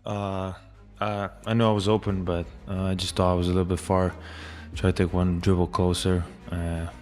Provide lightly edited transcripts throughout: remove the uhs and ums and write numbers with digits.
I know I was open, but I just thought I was a little bit far. Try to take one dribble closer.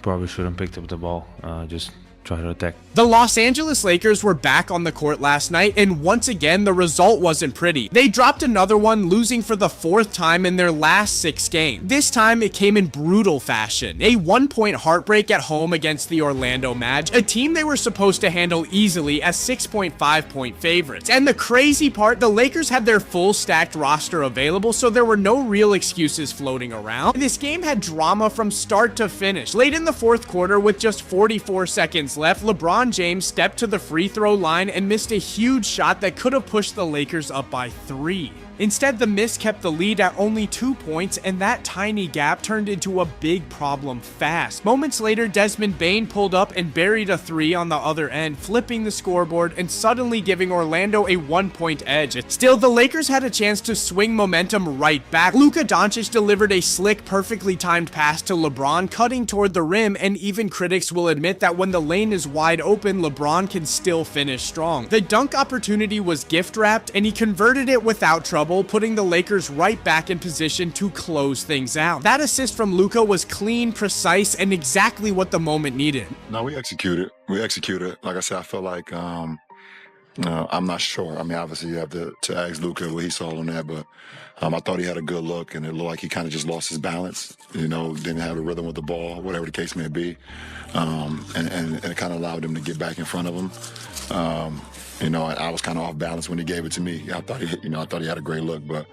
Probably shouldn't picked up the ball. Just try to attack. The Los Angeles Lakers were back on the court last night, and once again, the result wasn't pretty. They dropped another one, losing for the 4th time in their last 6 games. This time, it came in brutal fashion. A 1-point heartbreak at home against the Orlando Magic, a team they were supposed to handle easily as 6.5-point favorites. And the crazy part, the Lakers had their full stacked roster available, so there were no real excuses floating around. This game had drama from start to finish. Late in the 4th quarter, with just 44 seconds left, LeBron James stepped to the free throw line and missed a huge shot that could have pushed the Lakers up by 3. Instead, the miss kept the lead at only 2 points, and that tiny gap turned into a big problem fast. Moments later, Desmond Bane pulled up and buried a 3 on the other end, flipping the scoreboard and suddenly giving Orlando a 1-point edge. Still, the Lakers had a chance to swing momentum right back. Luka Dončić delivered a slick, perfectly timed pass to LeBron, cutting toward the rim, and even critics will admit that when the lane is wide open, LeBron can still finish strong. The dunk opportunity was gift-wrapped, and he converted it without trouble, putting the Lakers right back in position to close things out. That assist from Luka was clean, precise, and exactly what the moment needed. No, we executed. Like I said, I felt like I'm not sure. I mean, obviously you have to ask Luka what he saw on that, but I thought he had a good look, and it looked like he kind of just lost his balance. Didn't have a rhythm with the ball, whatever the case may be, and it kind of allowed him to get back in front of him. I was kind of off balance when he gave it to me. I thought he had a great look, but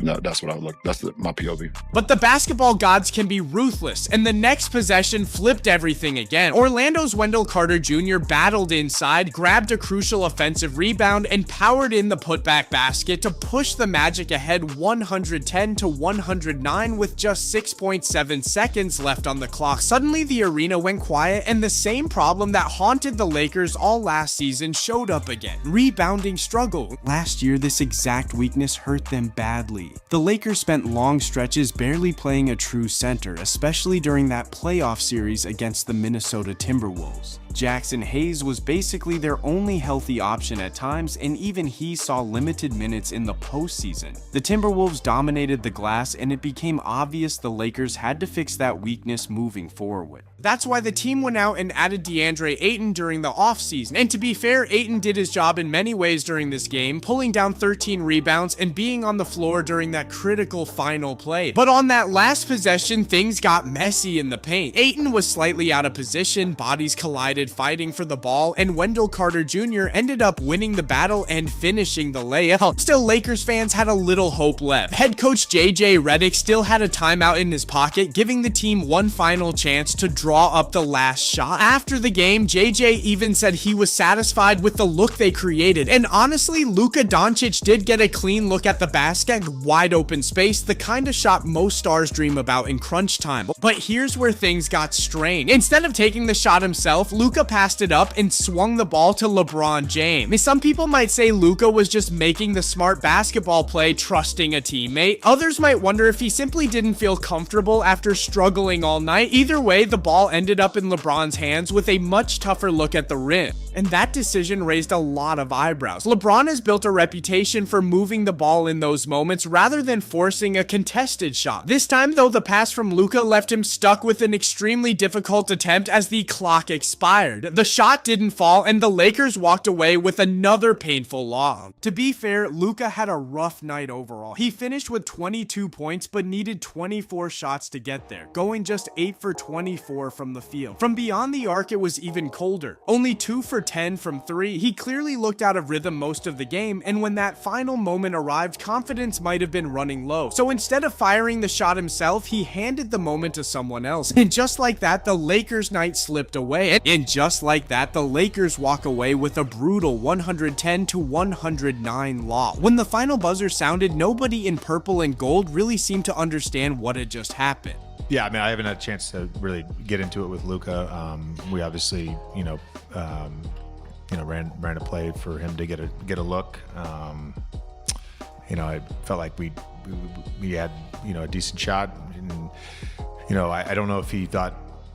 no, that's what I looked. That's my POV. But the basketball gods can be ruthless, and the next possession flipped everything again. Orlando's Wendell Carter Jr. battled inside, grabbed a crucial offensive rebound, and powered in the putback basket to push the Magic ahead 110-109 with just 6.7 seconds left on the clock. Suddenly, the arena went quiet, and the same problem that haunted the Lakers all last season showed up again. Rebounding struggle. Last year, this exact weakness hurt them badly. The Lakers spent long stretches barely playing a true center, especially during that playoff series against the Minnesota Timberwolves. Jackson Hayes was basically their only healthy option at times, and even he saw limited minutes in the postseason. The Timberwolves dominated the glass, and it became obvious the Lakers had to fix that weakness moving forward. That's why the team went out and added DeAndre Ayton during the offseason. And to be fair, Ayton did his job in many ways during this game, pulling down 13 rebounds and being on the floor during that critical final play. But on that last possession, things got messy in the paint. Ayton was slightly out of position, bodies collided fighting for the ball, and Wendell Carter Jr. ended up winning the battle and finishing the layup. Still, Lakers fans had a little hope left. Head coach JJ Redick still had a timeout in his pocket, giving the team one final chance to draw up the last shot. After the game, JJ even said he was satisfied with the look they created, and honestly, Luka Dončić did get a clean look at the basket, wide open space, the kind of shot most stars dream about in crunch time. But here's where things got strained. Instead of taking the shot himself, Luka passed it up and swung the ball to LeBron James. Some people might say Luka was just making the smart basketball play, trusting a teammate. Others might wonder if he simply didn't feel comfortable after struggling all night. Either way, the ball ended up in LeBron's hands with a much tougher look at the rim. And that decision raised a lot of eyebrows. LeBron has built a reputation for moving the ball in those moments rather than forcing a contested shot. This time, though, the pass from Luka left him stuck with an extremely difficult attempt as the clock expired. The shot didn't fall, and the Lakers walked away with another painful loss. To be fair, Luka had a rough night overall. He finished with 22 points, but needed 24 shots to get there, going just 8 for 24 from the field. From beyond the arc, it was even colder. Only 2 for 10 from 3. He clearly looked out of rhythm most of the game, and when that final moment arrived, confidence might have been running low. So instead of firing the shot himself, he handed the moment to someone else. And just like that, the Lakers' night slipped away. And just like that, the Lakers walk away with a brutal 110-109 loss. When the final buzzer sounded, nobody in purple and gold really seemed to understand what had just happened. Yeah, I mean, I haven't had a chance to really get into it with Luka. We obviously, ran a play for him to get a look. I felt like we had a decent shot, and I don't know if he thought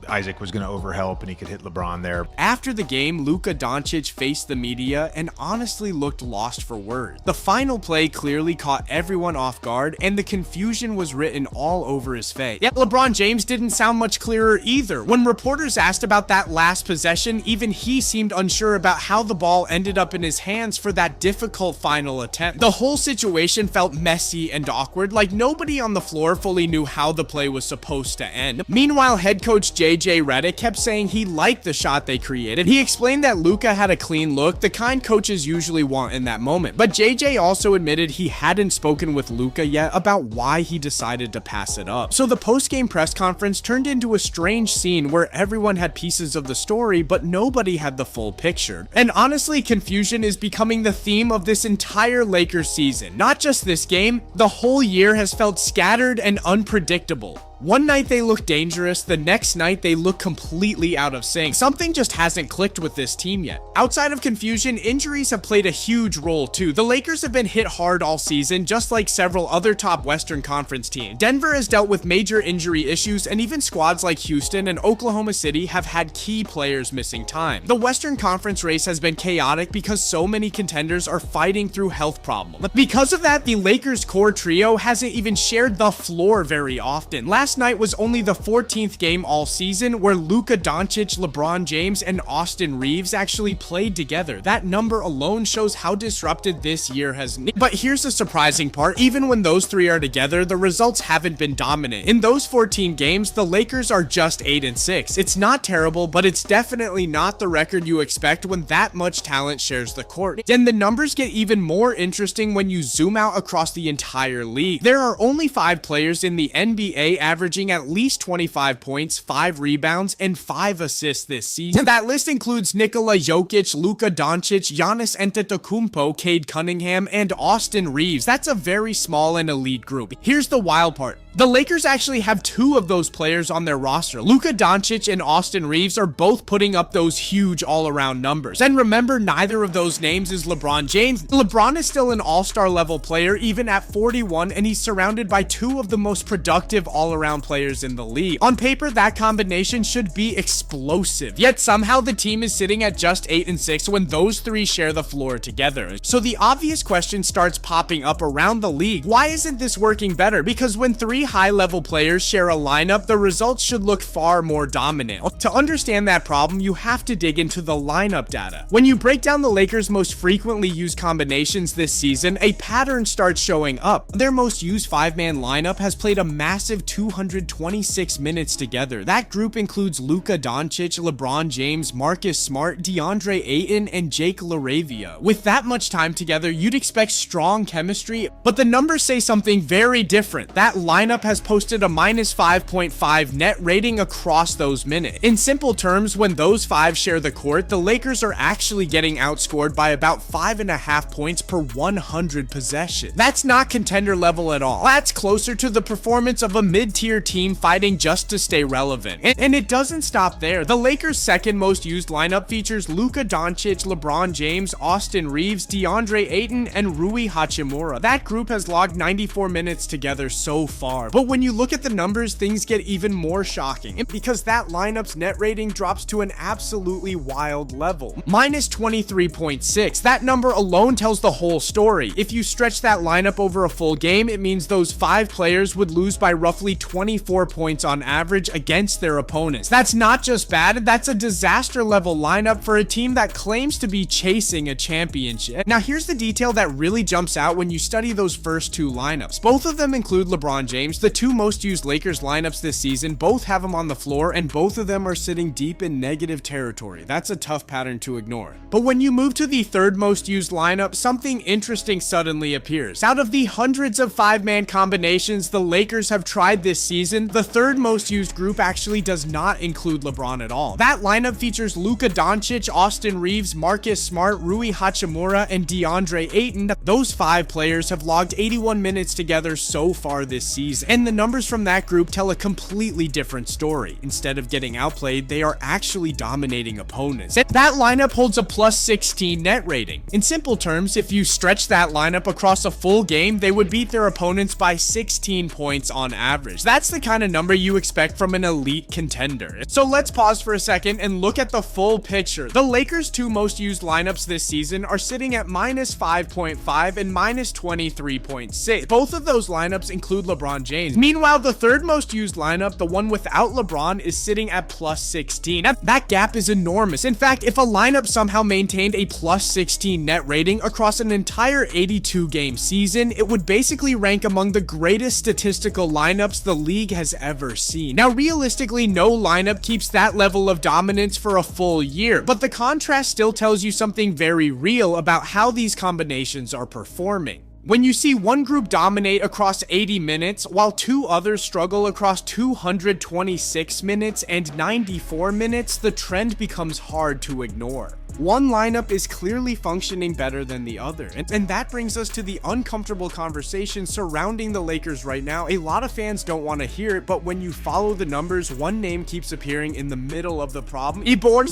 Isaac was going to overhelp and he could hit LeBron there. After the game, Luka Dončić faced the media and honestly looked lost for words. The final play clearly caught everyone off guard, and the confusion was written all over his face. Yet LeBron James didn't sound much clearer either. When reporters asked about that last possession, even he seemed unsure about how the ball ended up in his hands for that difficult final attempt. The whole situation felt messy and awkward, like nobody on the floor fully knew how the play was supposed to end. Meanwhile, head coach JJ Redick kept saying he liked the shot they created. He explained that Luka had a clean look, the kind coaches usually want in that moment. But JJ also admitted he hadn't spoken with Luka yet about why he decided to pass it up. So the post-game press conference turned into a strange scene where everyone had pieces of the story, but nobody had the full picture. And honestly, confusion is becoming the theme of this entire Lakers season. Not just this game, the whole year has felt scattered and unpredictable. One night they look dangerous, the next night they look completely out of sync. Something just hasn't clicked with this team yet. Outside of confusion, injuries have played a huge role too. The Lakers have been hit hard all season, just like several other top Western Conference teams. Denver has dealt with major injury issues, and even squads like Houston and Oklahoma City have had key players missing time. The Western Conference race has been chaotic because so many contenders are fighting through health problems. Because of that, the Lakers core trio hasn't even shared the floor very often. Last night was only the 14th game all season where Luka Dončić, LeBron James, and Austin Reeves actually played together. That number alone shows how disrupted this year has been. But here's the surprising part, even when those three are together, the results haven't been dominant. In those 14 games, the Lakers are just 8-6. It's not terrible, but it's definitely not the record you expect when that much talent shares the court. And the numbers get even more interesting when you zoom out across the entire league. There are only 5 players in the NBA averaging at least 25 points, 5 rebounds, and 5 assists this season. That list includes Nikola Jokic, Luka Dončić, Giannis Antetokounmpo, Cade Cunningham, and Austin Reeves. That's a very small and elite group. Here's the wild part. The Lakers actually have 2 of those players on their roster. Luka Dončić and Austin Reeves are both putting up those huge all-around numbers. And remember, neither of those names is LeBron James. LeBron is still an all-star level player even at 41, and he's surrounded by 2 of the most productive all-around players in the league. On paper, that combination should be explosive. Yet somehow the team is sitting at just 8-6 when those 3 share the floor together. So the obvious question starts popping up around the league. Why isn't this working better? Because when 3 high-level players share a lineup, the results should look far more dominant. To understand that problem, you have to dig into the lineup data. When you break down the Lakers' most frequently used combinations this season, a pattern starts showing up. Their most used 5-man lineup has played a massive 226 minutes together. That group includes Luka Dončić, LeBron James, Marcus Smart, DeAndre Ayton, and Jake LaRavia. With that much time together, you'd expect strong chemistry, but the numbers say something very different. That lineup has posted a minus 5.5 net rating across those minutes. In simple terms, when those 5 share the court, the Lakers are actually getting outscored by about 5.5 points per 100 possessions. That's not contender level at all. That's closer to the performance of a mid-tier team fighting just to stay relevant. And it doesn't stop there. The Lakers' second most used lineup features Luka Dončić, LeBron James, Austin Reeves, DeAndre Ayton, and Rui Hachimura. That group has logged 94 minutes together so far. But when you look at the numbers, things get even more shocking because that lineup's net rating drops to an absolutely wild level. Minus 23.6. That number alone tells the whole story. If you stretch that lineup over a full game, it means those 5 players would lose by roughly 24 points on average against their opponents. That's not just bad, that's a disaster level lineup for a team that claims to be chasing a championship. Now here's the detail that really jumps out when you study those first 2 lineups. Both of them include LeBron James. The 2 most used Lakers lineups this season both have him on the floor, and both of them are sitting deep in negative territory. That's a tough pattern to ignore. But when you move to the 3rd most used lineup, something interesting suddenly appears. Out of the hundreds of 5-man combinations the Lakers have tried this season, the 3rd most used group actually does not include LeBron at all. That lineup features Luka Dončić, Austin Reeves, Marcus Smart, Rui Hachimura, and DeAndre Ayton. Those 5 players have logged 81 minutes together so far this season. leagues, and the numbers from that group tell a completely different story. Instead of getting outplayed, they are actually dominating opponents. That lineup holds a plus 16 net rating. In simple terms, if you stretch that lineup across a full game, they would beat their opponents by 16 points on average. That's the kind of number you expect from an elite contender. So let's pause for a second and look at the full picture. The Lakers' two most used lineups this season are sitting at minus 5.5 and minus 23.6. Both of those lineups include LeBron James. Meanwhile, the third most used lineup, the one without LeBron, is sitting at plus 16. That gap is enormous. In fact, if a lineup somehow maintained a plus 16 net rating across an entire 82 game season, it would basically rank among the greatest statistical lineups the league has ever seen. Now, realistically, no lineup keeps that level of dominance for a full year, but the contrast still tells you something very real about how these combinations are performing. When you see one group dominate across 80 minutes, while two others struggle across 226 minutes and 94 minutes, the trend becomes hard to ignore. One lineup is clearly functioning better than the other, and that brings us to the uncomfortable conversation surrounding the Lakers right now. A lot of fans don't want to hear it, but when you follow the numbers, one name keeps appearing in the middle of the problem. LeBron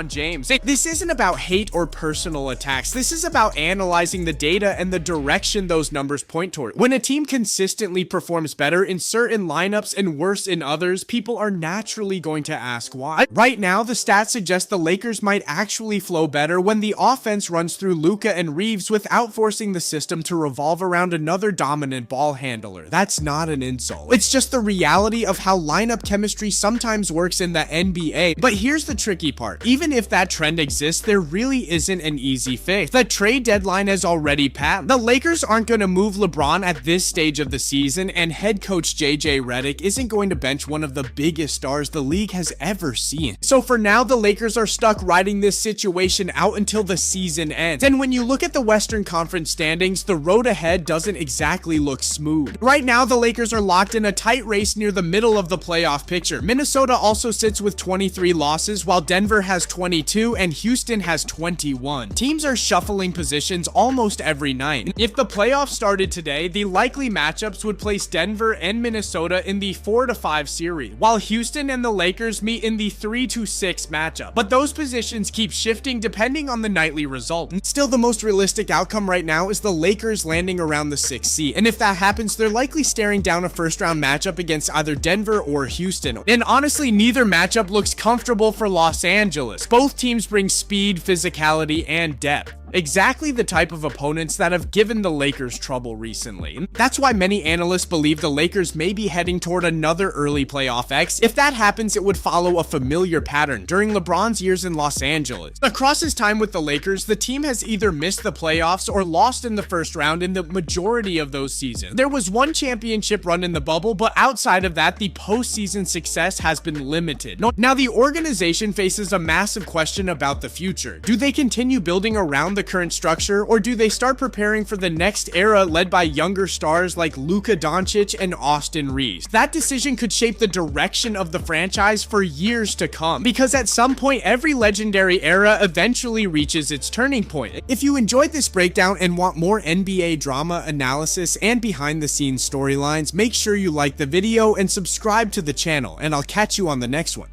James. This isn't about hate or personal attacks. This is about analyzing the data and the direction those numbers point toward. When a team consistently performs better in certain lineups and worse in others, people are naturally going to ask why. Right now, the stats suggest the Lakers might actually flow better when the offense runs through Luka and Reeves without forcing the system to revolve around another dominant ball handler. That's not an insult. It's just the reality of how lineup chemistry sometimes works in the NBA. But here's the tricky part. Even if that trend exists, there really isn't an easy fix. The trade deadline has already passed. The Lakers aren't going to move LeBron at this stage of the season, and head coach JJ Redick isn't going to bench one of the biggest stars the league has ever seen. So for now, the Lakers are stuck riding this situation out until the season ends. And when you look at the Western Conference standings, the road ahead doesn't exactly look smooth. Right now, the Lakers are locked in a tight race near the middle of the playoff picture. Minnesota also sits with 23 losses, while Denver has 22 and Houston has 21. Teams are shuffling positions almost every night. If the playoffs started today, the likely matchups would place Denver and Minnesota in the 4-5 series, while Houston and the Lakers meet in the 3-6 matchup. But those positions keep shifting depending on the nightly result. Still, the most realistic outcome right now is the Lakers landing around the 6th seed. And if that happens, they're likely staring down a first-round matchup against either Denver or Houston. And honestly, neither matchup looks comfortable for Los Angeles. Both teams bring speed, physicality, and depth. Exactly the type of opponents that have given the Lakers trouble recently. That's why many analysts believe the Lakers may be heading toward another early playoff X. If that happens, it would follow a familiar pattern during LeBron's years in Los Angeles. Across his time with the Lakers, the team has either missed the playoffs or lost in the first round in the majority of those seasons. There was one championship run in the bubble, but outside of that, the postseason success has been limited. Now, the organization faces a massive question about the future. Do they continue building around the current structure, or do they start preparing for the next era led by younger stars like Luka, Dončić, and Austin Reeves? That decision could shape the direction of the franchise for years to come, because at some point, every legendary era eventually reaches its turning point. If you enjoyed this breakdown and want more NBA drama analysis and behind-the-scenes storylines, make sure you like the video and subscribe to the channel, and I'll catch you on the next one.